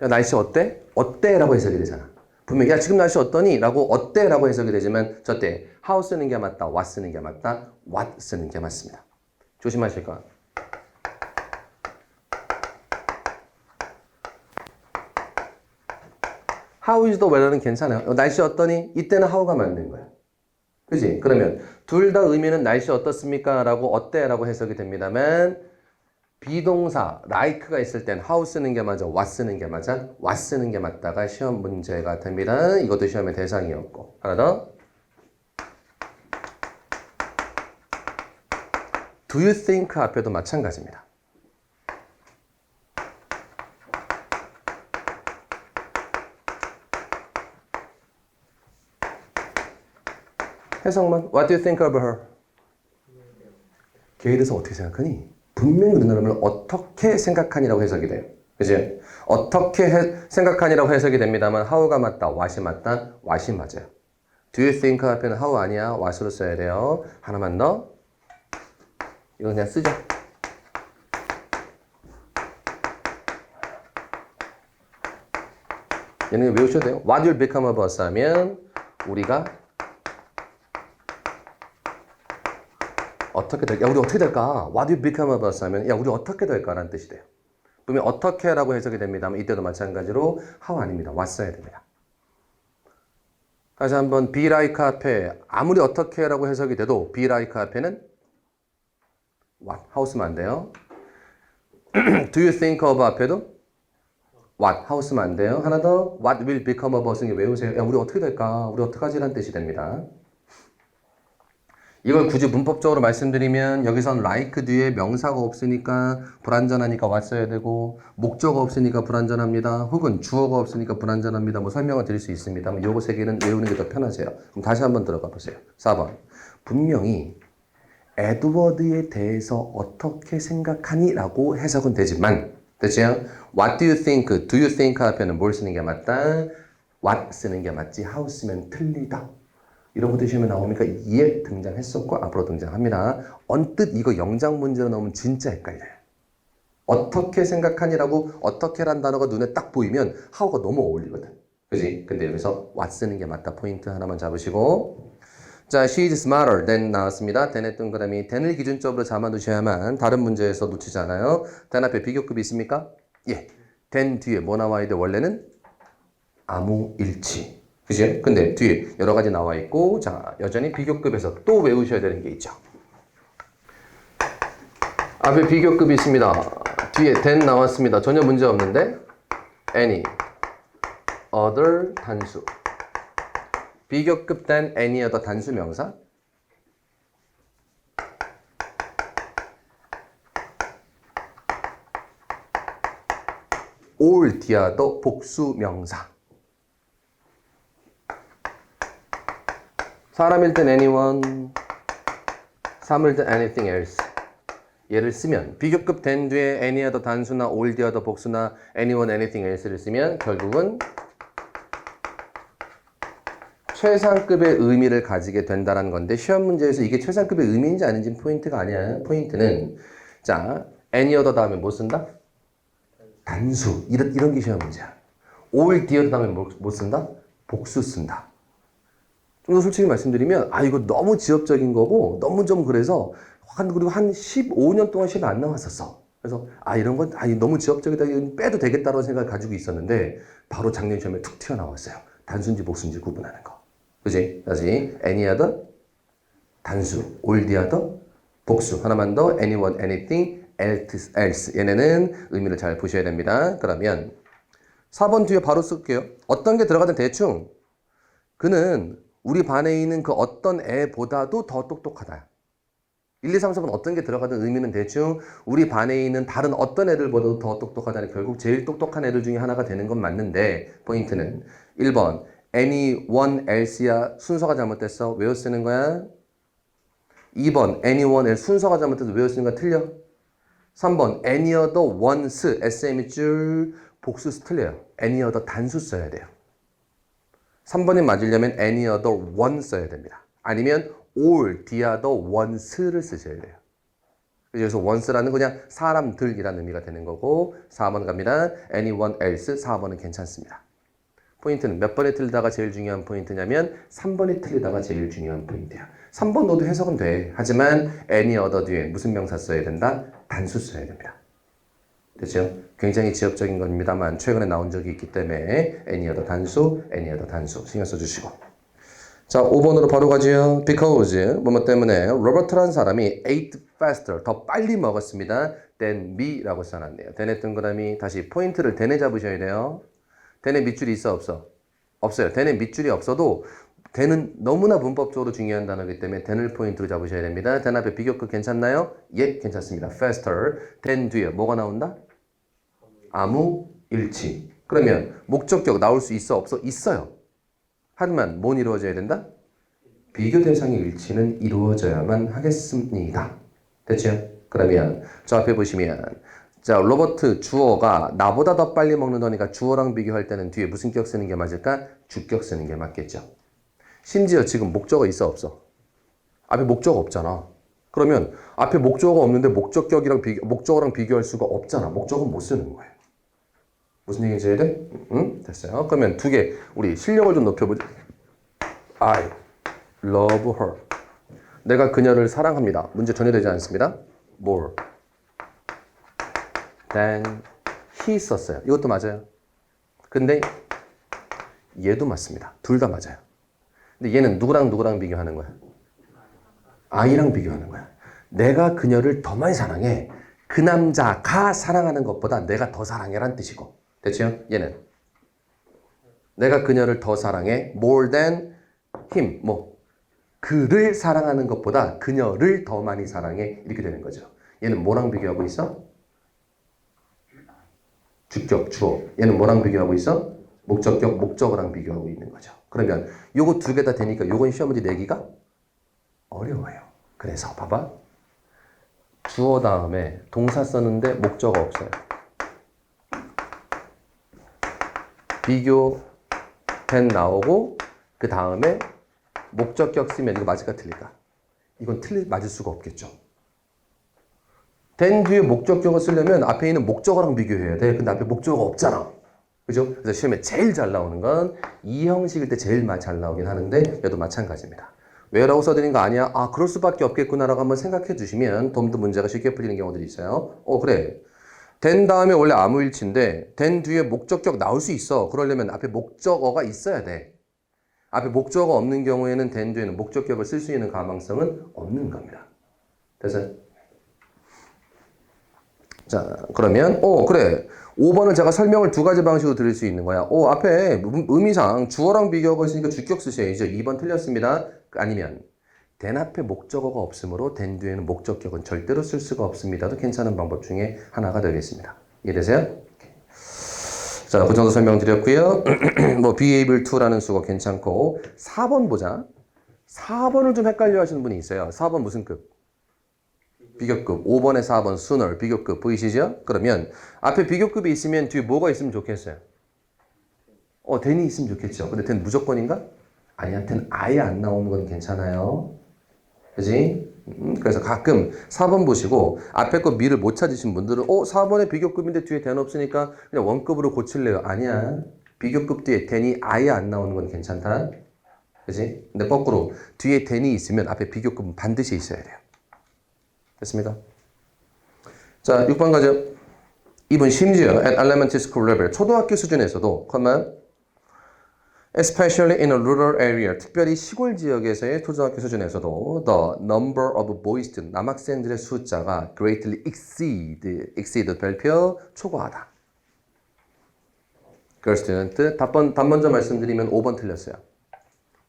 [SPEAKER 1] 야, 날씨 어때? 어때? 라고 해석이 되잖아. 분명히 야, 지금 날씨 어떠니? 라고 어때? 라고 해석이 되지만 저때 how 쓰는 게 맞다. what 쓰는 게 맞다. what 쓰는 게 맞습니다. 조심하실 거. How is the weather는 괜찮아요. 날씨 어떠니? 이때는 how가 맞는 거야. 그지? 그러면 둘 다 의미는 날씨 어떻습니까? 라고 어때? 라고 해석이 됩니다만 비동사 like가 있을 땐 how 쓰는 게 맞아, what 쓰는 게 맞아, what 쓰는 게 맞다가 시험 문제가 됩니다. 이것도 시험의 대상이었고. 하나 더. Do you think 앞에도 마찬가지입니다. 해석만 What do you think of her? 걔에 대해서 어떻게 생각하니? 분명히 우리나라는 어떻게 생각하니라고 해석이 돼요. 그지? 어떻게 생각하니라고 해석이 됩니다만 how가 맞다, what이 맞다, what이 맞아요. Do you think 앞에는 how 아니야, what으로 써야 돼요. 하나만 더. 이거 그냥 쓰죠. 얘는 외우셔도 돼요. What will become of us 하면 우리가 어떻게 될까? 야, 우리 어떻게 될까? What do you become of us? 하면 야, 우리 어떻게 될까라는 뜻이 돼요. 그러면 어떻게라고 해석이 됩니다만 이때도 마찬가지로 how 아닙니다. what 써야 됩니다. 다시 한번 be like 앞에 아무리 어떻게라고 해석이 돼도 be like 앞에는 what, how 쓰면 안 돼요. do you think of 앞에도 what, how 쓰면 안 돼요. 하나 더 what will become of us는 외우세요. 야, 우리 어떻게 될까? 우리 어떡하지라는 뜻이 됩니다. 이걸 굳이 문법적으로 말씀드리면 여기선 like 뒤에 명사가 없으니까 불완전하니까 what 써야 되고 목적어 없으니까 불완전합니다. 혹은 주어가 없으니까 불완전합니다. 뭐 설명을 드릴 수 있습니다. 요거 세 개는 외우는 게 더 편하세요. 그럼 다시 한번 들어가 보세요. 4번. 분명히 에드워드에 대해서 어떻게 생각하니? 라고 해석은 되지만 됐죠? What do you think? Do you think? 앞에는 뭘 쓰는 게 맞다? What 쓰는 게 맞지? How 쓰면 틀리다. 이런 것들 시험에 나오니까 이에 등장했었고 앞으로 등장합니다. 언뜻 이거 영장 문제로 나오면 진짜 헷갈려요. 어떻게 생각하니라고 어떻게란 단어가 눈에 딱 보이면 how가 너무 어울리거든. 그지? 근데 여기서 what 쓰는 게 맞다. 포인트 하나만 잡으시고 자, she is smarter than 나왔습니다. than의 동그라미 than을 기준점으로 잡아두셔야만 다른 문제에서 놓치지 않아요. than 앞에 비교급이 있습니까? 예. than 뒤에 뭐 나와야 돼? 원래는 아무 일치. 그죠? 근데 뒤에 여러 가지 나와 있고, 자, 여전히 비교급에서 또 외우셔야 되는 게 있죠. 앞에 비교급이 있습니다. 뒤에 than 나왔습니다. 전혀 문제 없는데, any, other 단수. 비교급 than any other 단수 명사. all the other 복수 명사. 사람일 땐 anyone, 사물일 땐 anything else. 얘를 쓰면 비교급 than 뒤에 any other 단수나 all the other 복수나 anyone, anything else를 쓰면 결국은 최상급의 의미를 가지게 된다는 건데 시험 문제에서 이게 최상급의 의미인지 아닌지 포인트가 아니야. 포인트는 자, any other 다음에 뭐 쓴다? 단수. 이런 게 시험 문제야. all the other 다음에 뭐 쓴다? 복수 쓴다. 좀 더 솔직히 말씀드리면 이거 너무 지엽적인 거고 너무 좀 그래서 그리고 한 15년 동안 시험에 안 나왔었어. 그래서 이런 건 너무 지엽적이다. 이건 빼도 되겠다라는 생각을 가지고 있었는데 바로 작년 시험에 툭 튀어나왔어요. 단수인지 복수인지 구분하는 거. 그지? 다시 any other 단수, all the other 복수. 하나만 더 anyone, anything else. 얘네는 의미를 잘 보셔야 됩니다. 그러면 4번 뒤에 바로 쓸게요. 어떤 게 들어가든 대충 그는 우리 반에 있는 그 어떤 애보다도 더 똑똑하다. 1, 2, 3, 4번 어떤 게 들어가든 의미는 대충 우리 반에 있는 다른 어떤 애들보다도 더 똑똑하다는 결국 제일 똑똑한 애들 중에 하나가 되는 건 맞는데 포인트는 1번 anyone else야 순서가 잘못됐어. 외워 쓰는 거야. 2번 anyone else 순서가 잘못돼서 외워 쓰는 거야. 틀려. 3번 any other ones SM이 줄 복수 틀려요. any other 단수 써야 돼요. 3번이 맞으려면 any other one 써야 됩니다. 아니면 all the other ones를 쓰셔야 돼요. 그래서 ones라는 그냥 사람들이라는 의미가 되는 거고 4번 갑니다. anyone else 4번은 괜찮습니다. 포인트는 몇 번이 틀리다가 제일 중요한 포인트냐면 3번이 틀리다가 제일 중요한 포인트야. 3번 너도 해석은 돼. 하지만 any other 뒤에 무슨 명사 써야 된다? 단수 써야 됩니다. 됐죠? 굉장히 지엽적인 겁니다만 최근에 나온 적이 있기 때문에 any other 단수 신경 써주시고 자 5번으로 바로 가죠. because 뭐뭐 때문에 로버트라는 사람이 ate faster 더 빨리 먹었습니다. than me라고 써놨네요. than의 동그라미 다시 포인트를 than에 잡으셔야 돼요. than의 밑줄이 있어 없어? 없어요. than의 밑줄이 없어도 than은 너무나 문법적으로 중요한 단어이기 때문에 than을 포인트로 잡으셔야 됩니다. than 앞에 비교급 괜찮나요? 예, 괜찮습니다. faster. than 뒤에 뭐가 나온다? 아무 일치. 그러면 목적격 나올 수 있어 없어? 있어요. 하지만 뭔 이루어져야 된다? 비교 대상의 일치는 이루어져야만 하겠습니다. 됐죠? 그러면 저 앞에 보시면 자 로버트 주어가 나보다 더 빨리 먹는다니까 주어랑 비교할 때는 뒤에 무슨 격 쓰는 게 맞을까? 주격 쓰는 게 맞겠죠. 심지어 지금 목적어 있어 없어? 앞에 목적어 없잖아. 그러면 앞에 목적어가 없는데 목적어랑 비교할 수가 없잖아. 목적어는 못 쓰는 거예요. 무슨 얘기인지 해야 돼? 응? 됐어요. 그러면 두 개 우리 실력을 좀 높여보자. I love her. 내가 그녀를 사랑합니다. 문제 전혀 되지 않습니다. more than he 썼어요. 이것도 맞아요. 근데 얘도 맞습니다. 둘 다 맞아요. 근데 얘는 누구랑 비교하는 거야? I랑 비교하는 거야. 내가 그녀를 더 많이 사랑해. 그 남자가 사랑하는 것보다 내가 더 사랑해란 뜻이고. 됐죠? 얘는 내가 그녀를 더 사랑해. more than him. 뭐 그를 사랑하는 것보다 그녀를 더 많이 사랑해. 이렇게 되는 거죠. 얘는 뭐랑 비교하고 있어? 주격, 주어. 얘는 뭐랑 비교하고 있어? 목적격, 목적어랑 비교하고 있는 거죠. 그러면 요거 두 개 다 되니까 요건 시험 문제 내기가 어려워요. 그래서 봐봐. 주어 다음에 동사 썼는데 목적어 없어요. 비교 된 나오고 그 다음에 목적격 쓰면 이거 맞을까 틀릴까? 이건 맞을 수가 없겠죠. 된 뒤에 목적격을 쓰려면 앞에 있는 목적어랑 비교해야 돼. 근데 앞에 목적어가 없잖아. 그죠? 그래서 시험에 제일 잘 나오는 건 이 형식일 때 제일 잘 나오긴 하는데 얘도 마찬가지입니다. 왜라고 써드린 거 아니야? 아, 그럴 수밖에 없겠구나라고 한번 생각해 주시면 좀 더 문제가 쉽게 풀리는 경우들이 있어요. 그래. 된 다음에 원래 아무일치인데 된 뒤에 목적격 나올 수 있어. 그러려면 앞에 목적어가 있어야 돼. 앞에 목적어 없는 경우에는 된 뒤에는 목적격을 쓸 수 있는 가망성은 없는 겁니다. 됐어요? 자, 그러면 그래. 5번은 제가 설명을 두 가지 방식으로 드릴 수 있는 거야. 앞에 의미상 주어랑 비교하고 있으니까 주격 쓰셔야죠. 2번 틀렸습니다. 아니면 된 앞에 목적어가 없으므로 된 뒤에는 목적격은 절대로 쓸 수가 없습니다도 괜찮은 방법 중에 하나가 되겠습니다. 이해되세요? 자, 그 정도 설명드렸고요. 뭐 be able to라는 수가 괜찮고 4번 보자. 4번을 좀 헷갈려 하시는 분이 있어요. 4번 무슨 급? 비교급. 5번에 4번 sooner 비교급 보이시죠? 그러면 앞에 비교급이 있으면 뒤에 뭐가 있으면 좋겠어요? then이 있으면 좋겠죠. 근데 then 무조건인가? 아니야. then 아예 안 나오는 건 괜찮아요. 그지? 그래서 가끔 4번 보시고 앞에 거 미를 못 찾으신 분들은 4번에 비교급인데 뒤에 then 없으니까 그냥 원급으로 고칠래요. 아니야. 비교급 뒤에 then이 아예 안 나오는 건 괜찮다. 그지? 근데 거꾸로 뒤에 then이 있으면 앞에 비교급은 반드시 있어야 돼요. 됐습니까? 자, 6번 가죠. 이번 심지어 at elementary school level 초등학교 수준에서도 especially in a rural area 특별히 시골 지역에서의 초등학교 수준에서도 the number of boys student 남학생들의 숫자가 greatly exceed 별표 초과하다. girl student 답 먼저 말씀드리면 5번 틀렸어요.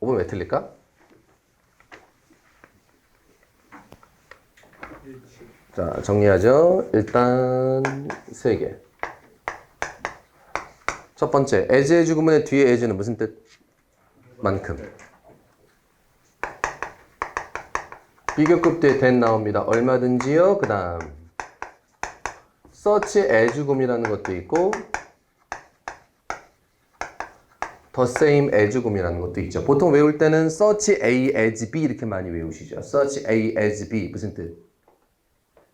[SPEAKER 1] 5번 왜 틀릴까? 자, 정리하죠. 일단 3개. 첫 번째, as 구문의 뒤에 as는 무슨 뜻? 만큼. 비교급 뒤에 then 나옵니다. 얼마든지요. 그 다음 such as 구문이라는 것도 있고 the same as 구문이라는 것도 있죠. 보통 외울 때는 such A as B 이렇게 많이 외우시죠. such A as B 무슨 뜻?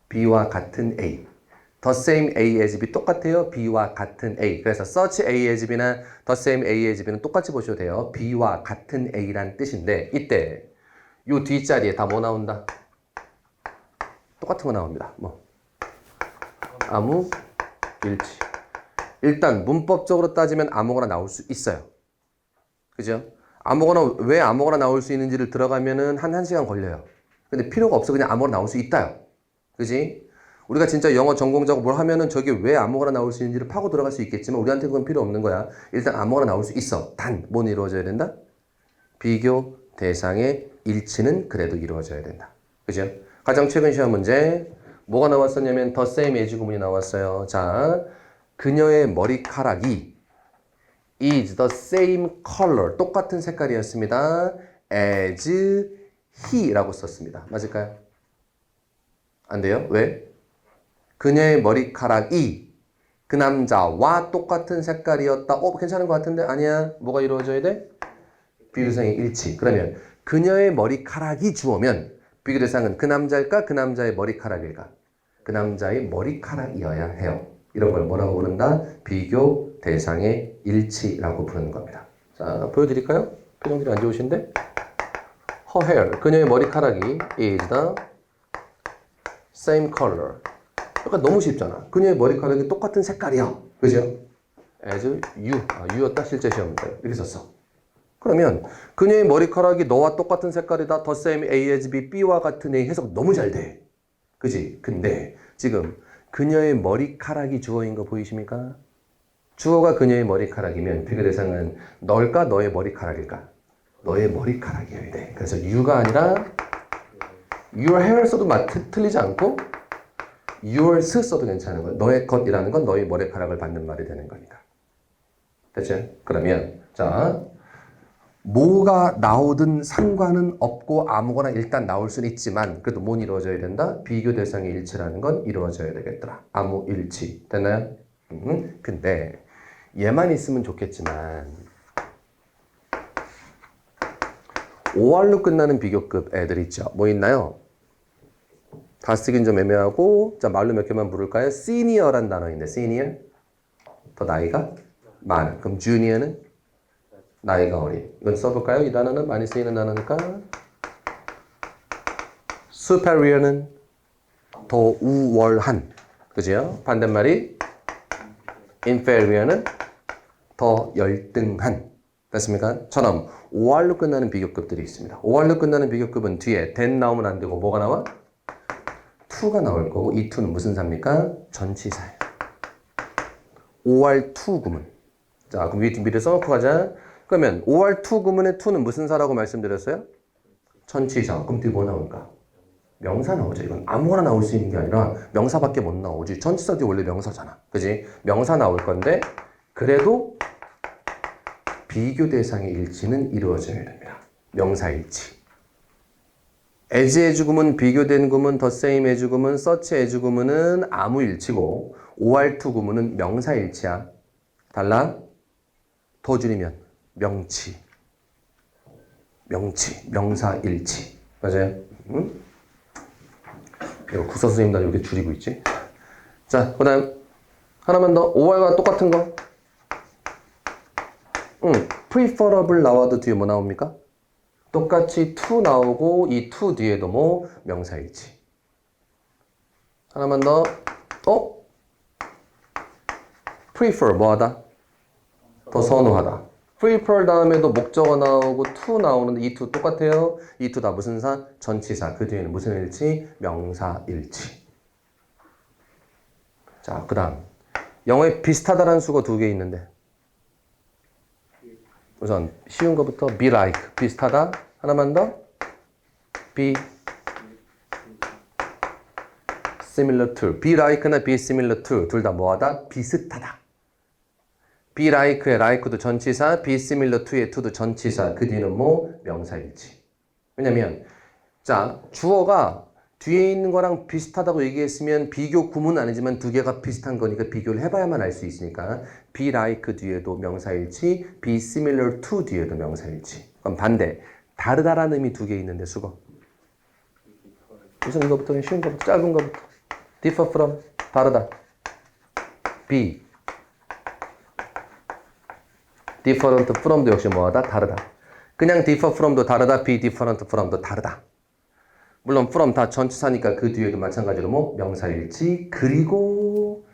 [SPEAKER 1] B와 같은 A. The same A as B 똑같아요. B와 같은 A. 그래서 such A as B나 the same A as B는 똑같이 보셔도 돼요. B와 같은 A란 뜻인데 이때 요 뒷자리에 다 뭐 나온다? 똑같은 거 나옵니다. 뭐 아무 일치. 일단 문법적으로 따지면 아무거나 나올 수 있어요. 그죠? 왜 아무거나 나올 수 있는지를 들어가면은 한 1시간 걸려요. 근데 필요가 없어. 그냥 아무거나 나올 수 있다요. 그지? 우리가 진짜 영어 전공자고 뭘 하면은 저게 왜 아무거나 나올 수 있는지를 파고 들어갈 수 있겠지만 우리한테 그건 필요 없는 거야. 일단 아무거나 나올 수 있어. 단, 뭔 이루어져야 된다? 비교 대상의 일치는 그래도 이루어져야 된다. 그죠? 가장 최근 시험 문제 뭐가 나왔었냐면 the same as 구문이 나왔어요. 자, 그녀의 머리카락이 is the same color 똑같은 색깔이었습니다. as he라고 썼습니다. 맞을까요? 안 돼요? 왜? 그녀의 머리카락이 그 남자와 똑같은 색깔이었다. 괜찮은 것 같은데? 아니야. 뭐가 이루어져야 돼? 비교대상의 일치. 그러면 그녀의 머리카락이 주어면 비교대상은 그 남자일까? 그 남자의 머리카락일까? 그 남자의 머리카락이어야 해요. 이런 걸 뭐라고 부른다? 비교대상의 일치라고 부르는 겁니다. 자, 보여드릴까요? 표정들이 안 좋으신데? her hair. 그녀의 머리카락이 is the same color. 그러니까 너무 쉽잖아. 그녀의 머리카락이 똑같은 색깔이야. 그죠? as you. you였다 실제 시험 때. 이렇게 썼어. 그러면 그녀의 머리카락이 너와 똑같은 색깔이다. the same A as B, B와 같은 A 해석 너무 잘 돼. 그지? 근데 지금 그녀의 머리카락이 주어인 거 보이십니까? 주어가 그녀의 머리카락이면 비교 대상은 널까 너의 머리카락일까? 너의 머리카락이어야 돼. 그래서 you가 아니라 your hair 써도 틀리지 않고 yours 써도 괜찮은 거야. 너의 것이라는 건 너의 머리카락을 받는 말이 되는 거니까. 됐죠? 그러면 자 뭐가 나오든 상관은 없고 아무거나 일단 나올 수는 있지만 그래도 뭔 이루어져야 된다? 비교 대상의 일치라는 건 이루어져야 되겠더라. 아무 일치. 됐나요? 근데 얘만 있으면 좋겠지만 5R로 끝나는 비교급 애들 있죠. 뭐 있나요? 다 쓰긴 좀 애매하고 자 말로 몇 개만 부를까요? Senior란 단어인데 Senior 더 나이가 많은. 그럼 Junior는 나이가 어린. 이건 써볼까요? 이 단어는 많이 쓰이는 단어니까. Superior는 더 우월한. 그죠? 반대말이 Inferior는 더 열등한. 됐습니까? 처럼 5R로 끝나는 비교급들이 있습니다. 5R로 끝나는 비교급은 뒤에 then 나오면 안 되고 뭐가 나와? to가 나올 거고 이 to는 무슨 사입니까? 전치사예요. 5R2 구문. 자, 그럼 위에 미리 써놓고 가자. 그러면 5R2 구문의 to는 무슨 사라고 말씀드렸어요? 전치사. 그럼 뒤에 뭐 나올까? 명사 나오죠. 이건 아무거나 나올 수 있는 게 아니라 명사밖에 못 나오지. 전치사 뒤에 원래 명사잖아. 그지? 명사 나올 건데 그래도 비교 대상의 일치는 이루어져야 됩니다. 명사 일치. as as 구문, 비교된 구문, the same as 구문, such as 구문은 아무 일치고 5R2 구문은 명사 일치야. 달라? 더 줄이면 명치. 명치, 명사 일치. 맞아요? 응? 이거 국사 선생님 나 이렇게 줄이고 있지? 자, 그 다음 하나만 더. 5R과 똑같은 거. preferable 나와도 뒤에 뭐 나옵니까? 똑같이 to 나오고 이 to 뒤에도 뭐 명사일치. 하나만 더. prefer 뭐하다? 더 선호하다. prefer 다음에도 목적어 나오고 to 나오는데 이 to 똑같아요. 이 to 다 무슨 사? 전치사. 그 뒤에는 무슨 일치? 명사일치. 자, 그 다음 영어에 비슷하다라는 수가 2개 있는데 우선 쉬운 것부터 be like 비슷하다. 하나만 더 be similar to. be like나 be similar to 둘 다 뭐하다? 비슷하다. be like의 like도 전치사, be similar to의 to도 전치사. 그 뒤는 뭐? 명사일치. 왜냐면 자 주어가 뒤에 있는 거랑 비슷하다고 얘기했으면 비교 구문은 아니지만 두 개가 비슷한 거니까 비교를 해봐야만 알 수 있으니까 be like 뒤에도 명사일치, be similar to 뒤에도 명사일치. 그럼 반대, 다르다라는 의미 2개 있는데 수거. 우선 이거부터 쉬운 거부터 짧은 거부터. differ from, 다르다. be different from도 역시 뭐하다? 다르다. 그냥 differ from도 다르다, be different from도 다르다. 물론 from 다 전치사니까 그 뒤에도 마찬가지로 뭐 명사일치. 그리고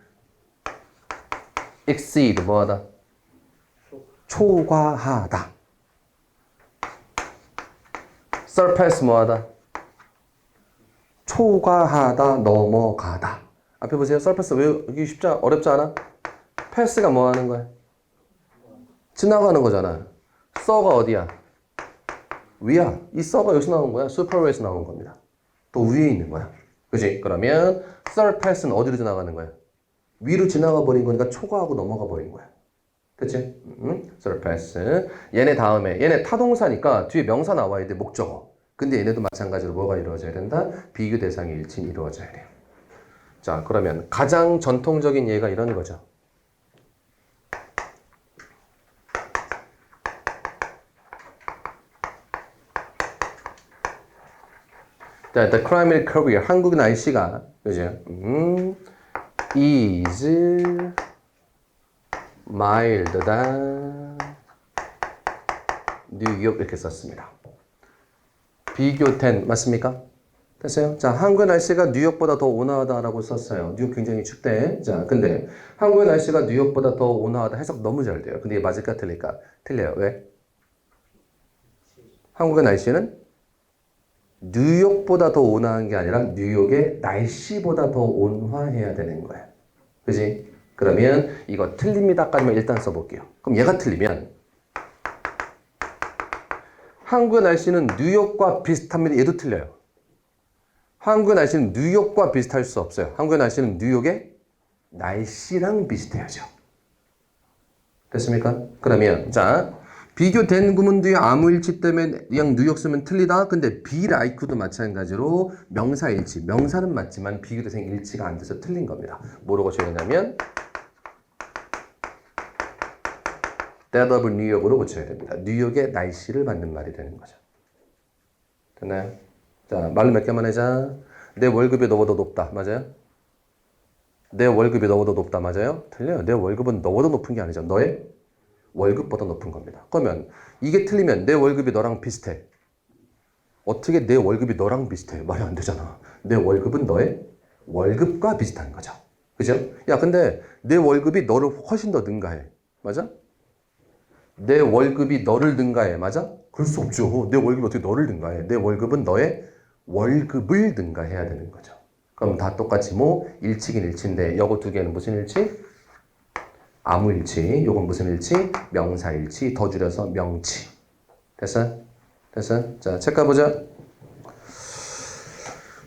[SPEAKER 1] exceed 뭐하다? 초과하다. surpass 뭐하다? 초과하다, 넘어가다. 앞에 보세요. surpass 왜 여기 쉽지 않아? 어렵지 않아? pass가 뭐 하는 거야? 지나가는 거잖아. 서가 어디야? 위야. 이 서가 여기서 나온 거야. super에서 나온 겁니다. 또 위에 있는 거야. 그지? 그러면 surpass는 어디로 지나가는 거야? 위로 지나가 버린 거니까 초과하고 넘어가 버린 거야. 그치? surpass. 얘네 다음에 얘네 타동사니까 뒤에 명사 나와야 돼. 목적어. 근데 얘네도 마찬가지로 뭐가 이루어져야 된다? 비교 대상의 일치는 이루어져야 돼요. 자, 그러면 가장 전통적인 예가 이런 거죠. 자, the climate career. 한국 날씨가, 그죠? is mild than 뉴욕 이렇게 썼습니다. 비교된 맞습니까? 됐어요? 자, 한국의 날씨가 뉴욕보다 더 온화하다라고 썼어요. 뉴욕 굉장히 춥대. 자, 근데 한국의 날씨가 뉴욕보다 더 온화하다 해석 너무 잘 돼요. 근데 이게 맞을까 틀릴까? 틀려요. 왜? 한국의 날씨는 뉴욕보다 더 온화한 게 아니라 뉴욕의 날씨보다 더 온화해야 되는 거야. 그지? 그러면 이거 틀립니다까지만 일단 써볼게요. 그럼 얘가 틀리면 한국의 날씨는 뉴욕과 비슷합니다. 얘도 틀려요. 한국의 날씨는 뉴욕과 비슷할 수 없어요. 한국의 날씨는 뉴욕의 날씨랑 비슷해야죠. 됐습니까? 그러면 자 비교된 구문 뒤에 아무일치 때문에 그냥 뉴욕 쓰면 틀리다. 근데 be like도 마찬가지로 명사일치. 명사는 맞지만 비교대생 일치가 안 돼서 틀린 겁니다. 뭐라고 고쳐야 되냐면 that of New York으로 고쳐야 됩니다. 뉴욕의 날씨를 받는 말이 되는 거죠. 됐나요? 자, 말로 몇 개만 하자. 내 월급이 너보다 높다. 맞아요? 내 월급이 너보다 높다. 맞아요? 틀려요. 내 월급은 너보다 높은 게 아니죠. 너의 월급보다 높은 겁니다. 그러면 이게 틀리면 내 월급이 너랑 비슷해. 어떻게 내 월급이 너랑 비슷해? 말이 안 되잖아. 내 월급은 너의 월급과 비슷한 거죠. 그죠? 야, 근데 내 월급이 너를 훨씬 더 능가해. 맞아? 내 월급이 너를 능가해. 맞아? 그럴 수 없죠. 내 월급이 어떻게 너를 능가해? 내 월급은 너의 월급을 능가해야 되는 거죠. 그럼 다 똑같이 뭐 일치긴 일치인데 요거 두 개는 무슨 일치? 아무일치. 요건 무슨 일치? 명사일치. 더 줄여서 명치. 됐어? 됐어? 자, 책 가보자.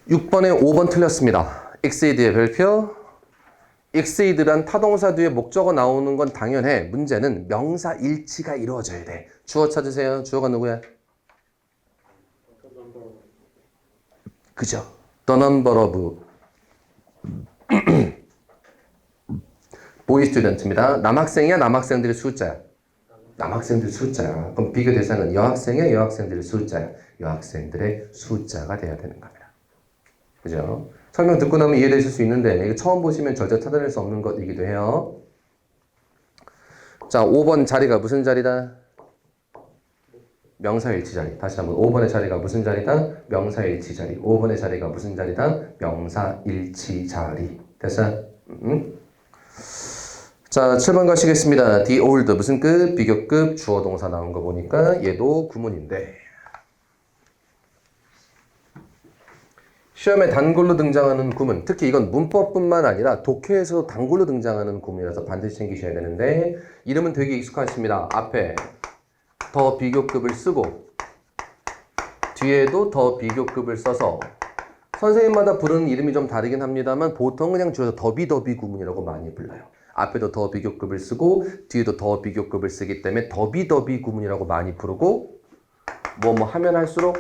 [SPEAKER 1] 6번에 5번 틀렸습니다. exceed의 별표. exceed란 타동사 뒤에 목적어 나오는 건 당연해. 문제는 명사일치가 이루어져야 돼. 주어 찾으세요. 주어가 누구야? 그죠? The number of boy student입니다. 남학생이야? 남학생들의 숫자야? 남학생들 숫자야. 그럼 비교 대상은 여학생이야? 여학생들의 숫자야? 여학생들의 숫자가 돼야 되는 겁니다. 그죠? 설명 듣고 나면 이해되실 수 있는데 이거 처음 보시면 절대 찾아낼 수 없는 것이기도 해요. 자, 5번 자리가 무슨 자리다? 명사일치 자리. 다시 한번 5번의 자리가 무슨 자리다? 명사일치 자리. 5번의 자리가 무슨 자리다? 명사일치 자리. 됐어? 자, 7번 가시겠습니다. The old 무슨 급? 비교급 주어 동사 나온 거 보니까 얘도 구문인데 시험에 단골로 등장하는 구문, 특히 이건 문법뿐만 아니라 독해에서 단골로 등장하는 구문이라서 반드시 챙기셔야 되는데 이름은 되게 익숙하십니다. 앞에 더 비교급을 쓰고 뒤에도 더 비교급을 써서 선생님마다 부르는 이름이 좀 다르긴 합니다만 보통 그냥 줄여서 더비 구문이라고 많이 불러요. 앞에도 더 비교급을 쓰고 뒤에도 더 비교급을 쓰기 때문에 더비 구문이라고 많이 부르고 뭐 하면 할수록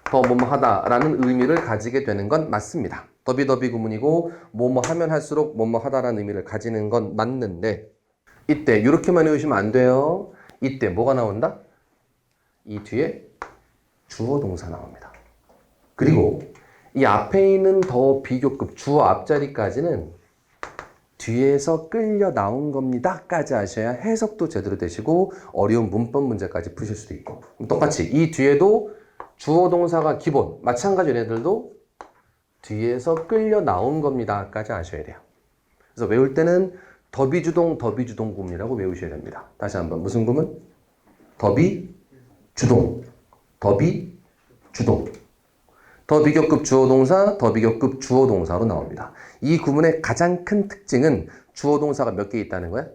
[SPEAKER 1] 더 뭐뭐 하다라는 의미를 가지게 되는 건 맞습니다. 더비 구문이고 뭐뭐 하면 할수록 뭐뭐 하다라는 의미를 가지는 건 맞는데 이때 이렇게만 외우시면 안 돼요. 이때 뭐가 나온다? 이 뒤에 주어 동사 나옵니다. 그리고 이 앞에 있는 더 비교급 주어 앞자리까지는 뒤에서 끌려 나온 겁니다까지 하셔야 해석도 제대로 되시고 어려운 문법 문제까지 푸실 수도 있고 똑같이 이 뒤에도 주어 동사가 기본 마찬가지로 얘들도 뒤에서 끌려 나온 겁니다까지 아셔야 돼요. 그래서 외울 때는 더비주동 구문이라고 외우셔야 됩니다. 다시 한번 무슨 구문? 더비주동 더 비교급 주어 동사, 더 비교급 주어 동사로 나옵니다. 이 구문의 가장 큰 특징은 주어 동사가 몇 개 있다는 거야?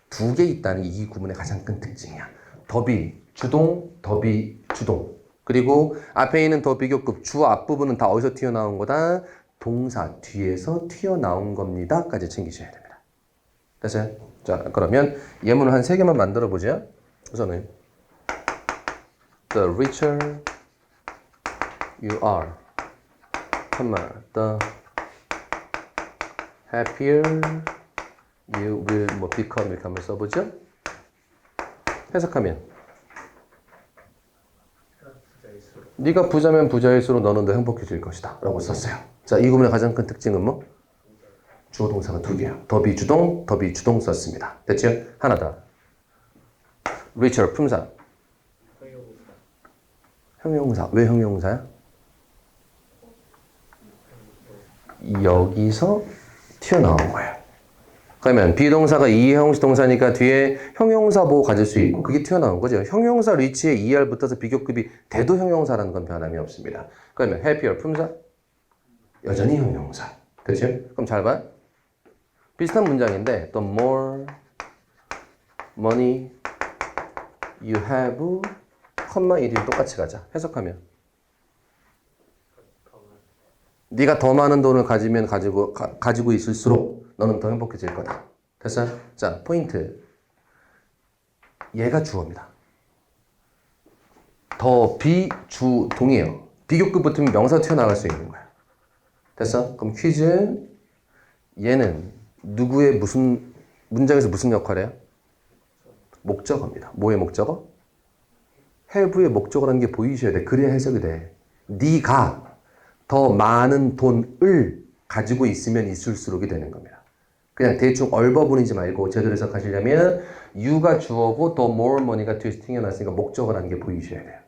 [SPEAKER 1] 2개 있다는 게 이 구문의 가장 큰 특징이야. 더비주동. 그리고 앞에 있는 더 비교급 주어 앞부분은 다 어디서 튀어나온 거다? 동사 뒤에서 튀어나온 겁니다까지 챙기셔야 됩니다. 됐어요? 자, 그러면 예문을 한 3개만 만들어 보죠. 우선은 The richer you are, the happier you will become 이렇게 한번 써보죠. 해석하면 네가 부자면 부자일수록 너는 더 행복해질 것이다 라고 썼어요. 자, 이 구문의 가장 큰 특징은 뭐? 주어 동사가 2개야. 더비주동 썼습니다. 됐죠? 하나 더. richer 품사. 형용사. 왜 형용사야? 여기서 튀어나온 거예요. 그러면 비동사가 이해형식 동사니까 뒤에 형용사 보호 가질 수 있고 그게 튀어나온 거죠. 형용사 리치에 ER 붙어서 비교급이 돼도 형용사라는 건 변함이 없습니다. 그러면 happier 품사? 여전히 형용사. 그렇죠? 그럼 잘 봐. 비슷한 문장인데 the more money you have, 컴마 1이 똑같이 가자. 해석하면 네가 더 많은 돈을 가지면 가지고 있을수록 너는 더 행복해질 거다. 됐어요? 자, 포인트. 얘가 주어입니다. 더 비주동이에요. 비교급 붙으면 명사 튀어나갈 수 있는 거야. 됐어? 그럼 퀴즈. 얘는 누구의 무슨 문장에서 무슨 역할을 해요? 목적어입니다. 뭐의 목적어? have의 목적어라는 게 보이셔야 돼. 그래야 해석이 돼. 네가 더 많은 돈을 가지고 있으면 있을수록이 되는 겁니다. 그냥 대충 얼버무리지 말고 제대로 해석하시려면 you가 주어고 더 more money가 뒤에서 튕겨났으니까 목적어라는 게 보이셔야 돼요.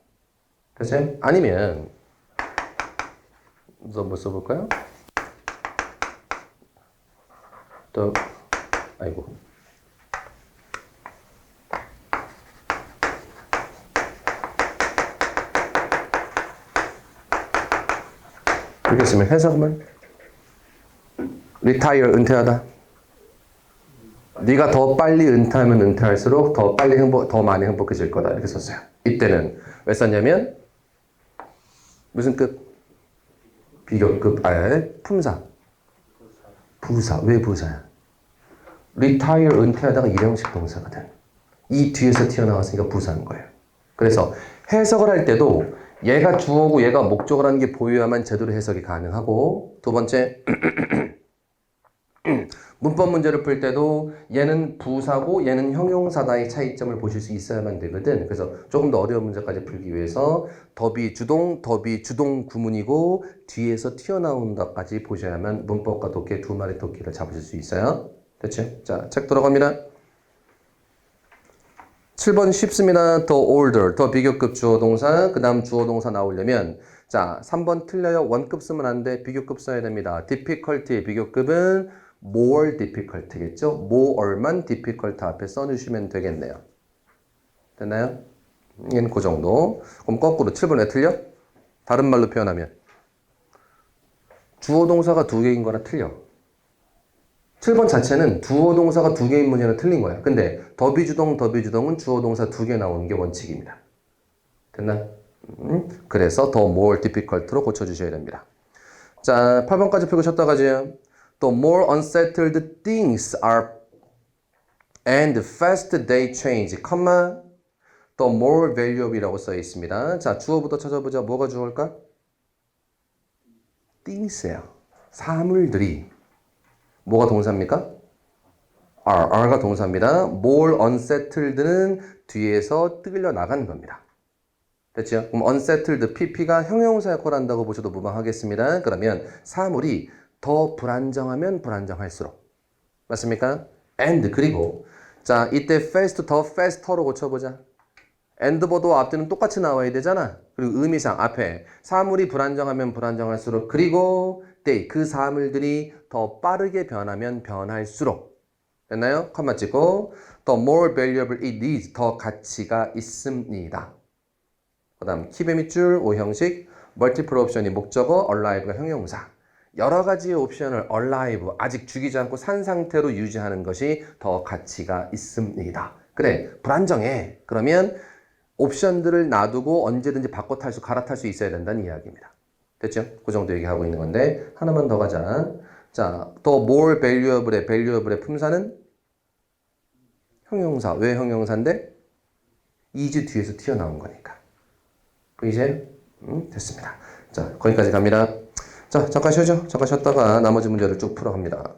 [SPEAKER 1] 됐어요? 아니면 뭐 써볼까요? 또 아이고 이렇게 쓰면 해석은 retire 은퇴하다. 네가 더 빨리 은퇴하면 은퇴할수록 더 빨리 더 많이 행복해질 거다. 이렇게 썼어요. 이때는 왜 썼냐면 무슨 급? 비교급. 품사. 부사. 왜 부사야? retire 은퇴하다가 일형식 동사거든. 이 뒤에서 튀어나왔으니까 부사인 거예요. 그래서 해석을 할 때도 얘가 주어고 얘가 목적어라는 게 보여야만 제대로 해석이 가능하고 두 번째 문법 문제를 풀 때도 얘는 부사고 얘는 형용사다의 차이점을 보실 수 있어야만 되거든. 그래서 조금 더 어려운 문제까지 풀기 위해서 더비 주동 구문이고 뒤에서 튀어나온다까지 보셔야만 문법과 독해 두 마리 토끼를 잡으실 수 있어요. 됐죠? 자, 책 들어갑니다. 7번 쉽습니다. 더 older, 더 비교급 주어 동사, 그 다음 주어 동사 나오려면 자, 3번 틀려요. 원급 쓰면 안 돼. 비교급 써야 됩니다. difficulty, 비교급은 more difficult겠죠? more만 difficult 앞에 써주시면 되겠네요. 됐나요? 얘는 그 정도. 그럼 거꾸로 7번에 틀려? 다른 말로 표현하면 주어 동사가 두 개인 거나 틀려. 7번 자체는 주어 동사가 두 개인 문제는 틀린 거야. 근데 더비주동은 주어 동사 두 개 나오는 게 원칙입니다. 됐나? 그래서 더 more difficult로 고쳐주셔야 됩니다. 자, 8번까지 펴고 쉬었다 가죠. The more unsettled things are and fast they change, the more valuable이라고 써 있습니다. 자, 주어부터 찾아보자. 뭐가 주어일까? things예요. 사물들이. 뭐가 동사입니까? R가 동사입니다. more unsettled는 뒤에서 끌려 나가는 겁니다. 됐죠? 그럼 unsettled, pp가 형용사 역할을 한다고 보셔도 무방하겠습니다. 그러면 사물이 더 불안정하면 불안정할수록. 맞습니까? and, 그리고 자, 이때 fast, 더 faster로 고쳐보자. and보다 앞뒤는 똑같이 나와야 되잖아. 그리고 의미상 앞에 사물이 불안정하면 불안정할수록 그리고 they, 그 사물들이 더 빠르게 변하면 변할수록. 됐나요? 컴마 찍고 the more valuable it is, 더 가치가 있습니다. 그 다음 키베 밑줄 오형식 multiple 옵션이 목적어, alive가 형용사. 여러 가지의 옵션을 alive, 아직 죽이지 않고 산 상태로 유지하는 것이 더 가치가 있습니다. 그래, 불안정해. 그러면 옵션들을 놔두고 언제든지 바꿔 갈아탈 수 있어야 된다는 이야기입니다. 됐죠? 그 정도 얘기하고 있는 건데 하나만 더 가자. 자, 더 more valuable의 품사는 형용사. 왜 형용사인데? is 뒤에서 튀어나온 거니까. 이제 됐습니다. 자, 거기까지 갑니다. 자, 잠깐 쉬죠. 잠깐 쉬었다가 나머지 문제를 쭉 풀어갑니다.